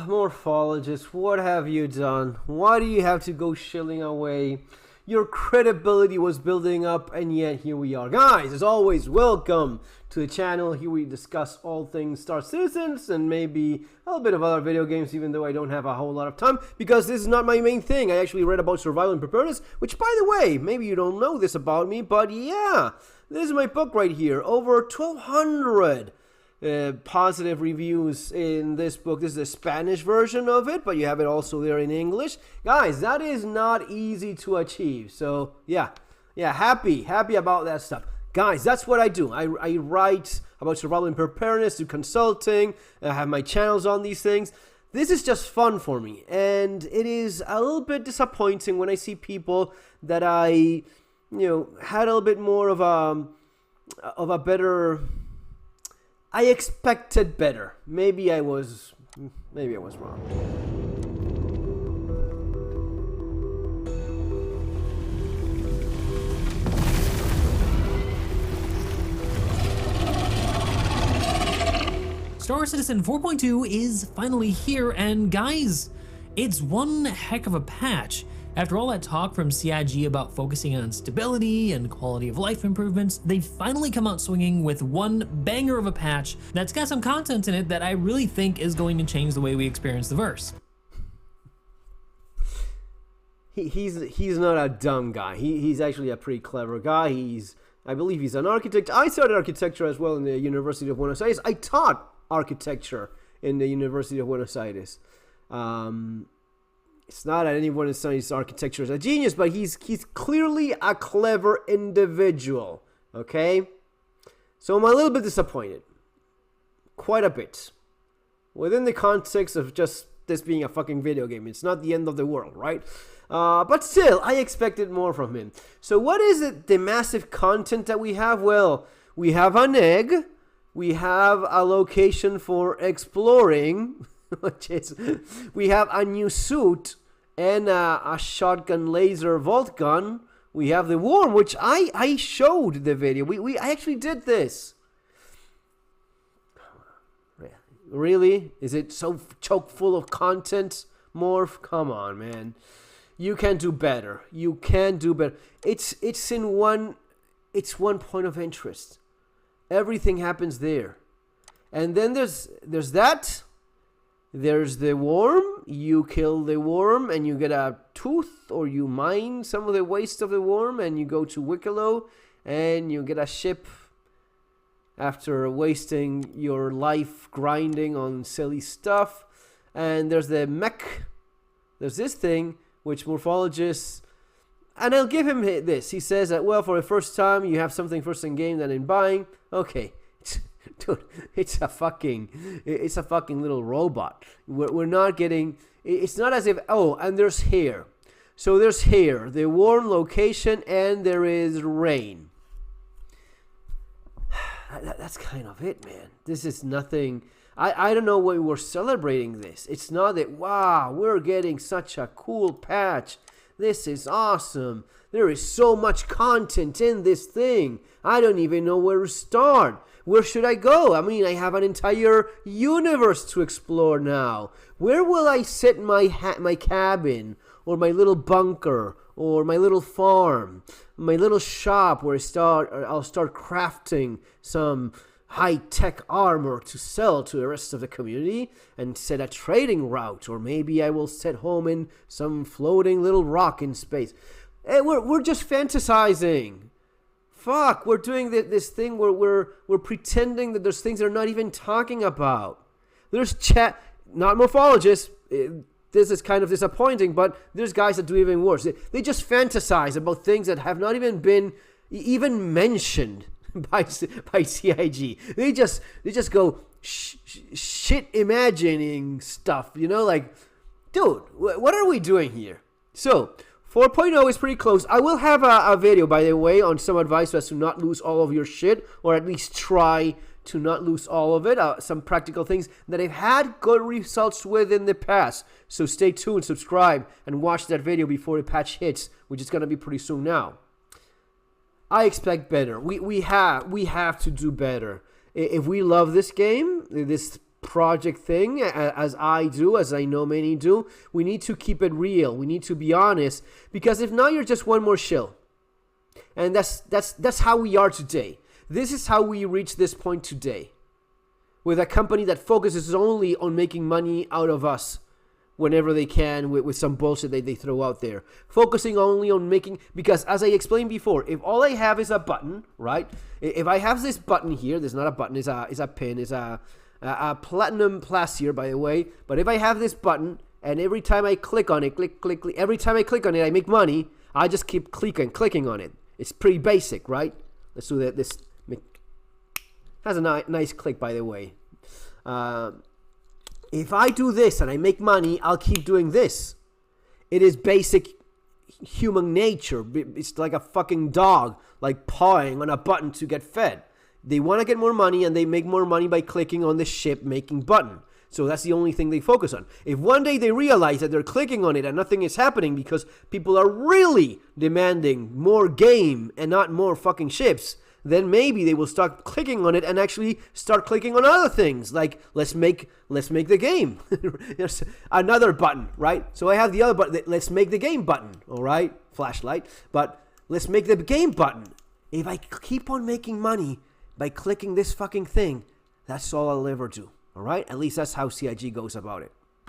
Morphologis, what have you done? Why do you have to go shilling away? Your credibility was building up, and yet here we are. Guys, as always, welcome to the channel. Here we discuss all things Star Citizens and maybe a little bit of other video games, even though I don't have a whole lot of time, because this is not my main thing. I actually read about survival and preparedness, which, by the way, maybe you don't know this about me, but yeah, this is my book right here. Over 1,200 positive reviews in this book. This is the Spanish version of it, but you have it also there in English. Guys, that is not easy to achieve. So yeah, happy about that stuff. Guys, that's what I do. I write about survival and preparedness, do consulting, I have my channels on these things. This is just fun for me, and it is a little bit disappointing when I see people that I, had a little bit more of a better. I expected better. Maybe I was wrong. Star Citizen 4.2 is finally here, and guys, it's one heck of a patch. After all that talk from CIG about focusing on stability and quality of life improvements, they've finally come out swinging with one banger of a patch that's got some content in it that I really think is going to change the way we experience the verse. He's not a dumb guy. He's actually a pretty clever guy. I believe he's an architect. I studied architecture as well in the University of Buenos Aires. I taught architecture in the University of Buenos Aires. It's not that anyone is studying architecture is a genius, but he's clearly a clever individual, okay? So I'm a little bit disappointed. Quite a bit. Within the context of just this being a fucking video game. It's not the end of the world, right? But still, I expected more from him. So what is it, the massive content that we have? Well, we have an egg. We have a location for exploring. We have a new suit and a shotgun laser vault gun. We have the worm, which I showed the video. I actually did this. Really? Is it so chock full of content, Morph? Come on, man. You can do better. You can do better. It's one point of interest. Everything happens there. And then there's that. There's the worm. You kill the worm and you get a tooth, or you mine some of the waste of the worm and you go to Wicklow and you get a ship after wasting your life grinding on silly stuff. And there's the mech. There's this thing which Morphologis, and I'll give him this. He says that, well, for the first time you have something first in game than in buying. Okay. Dude, it's a fucking little robot. We're not getting, it's not as if, oh, and there's hair. So there's hair, the warm location, and there is rain. That's kind of it, man. This is nothing. I don't know why we're celebrating this. It's not that, wow, we're getting such a cool patch. This is awesome. There is so much content in this thing. I don't even know where to start. Where should I go? I mean, I have an entire universe to explore now. Where will I set my cabin, or my little bunker, or my little farm, my little shop where I'll start crafting some high-tech armor to sell to the rest of the community and set a trading route, or maybe I will set home in some floating little rock in space. Hey, we're just fantasizing. Fuck, we're doing this thing where we're pretending that there's things they're not even talking about. There's not Morphologis. This is kind of disappointing, but there's guys that do even worse. They just fantasize about things that have not even been even mentioned by CIG. They just go shit imagining stuff, like, dude, what are we doing here? So 4.0 is pretty close. I will have a video, by the way, on some advice as to not lose all of your shit, or at least try to not lose all of it. Some practical things that I've had good results with in the past. So stay tuned, subscribe, and watch that video before the patch hits, which is going to be pretty soon now. I expect better. We have to do better. If we love this game, this project thing, as I do, as I know many do, we need to keep it real. We need to be honest, because if not, you're just one more shill. And that's how we are today. This is how we reach this point today, with a company that focuses only on making money out of us whenever they can, with some bullshit they throw out there. Focusing only on making, because as I explained before, if all I have is a button, right? If I have this button here, there's not a button, it's a pin, it's a platinum plaster, by the way. But if I have this button, and every time I click on it, click, every time I click on it, I make money, I just keep clicking on it. It's pretty basic, right? Let's do that. This has a nice click, by the way. If I do this and I make money, I'll keep doing this. It is basic human nature. It's like a fucking dog, like pawing on a button to get fed. They want to get more money, and they make more money by clicking on the ship making button. So that's the only thing they focus on. If one day they realize that they're clicking on it and nothing is happening because people are really demanding more game and not more fucking ships, then maybe they will start clicking on it and actually start clicking on other things, like let's make the game. There's another button, right? So I have the other button, let's make the game button, all right? Flashlight, but let's make the game button. If I keep on making money by clicking this fucking thing, that's all I'll ever do, all right? At least that's how CIG goes about it.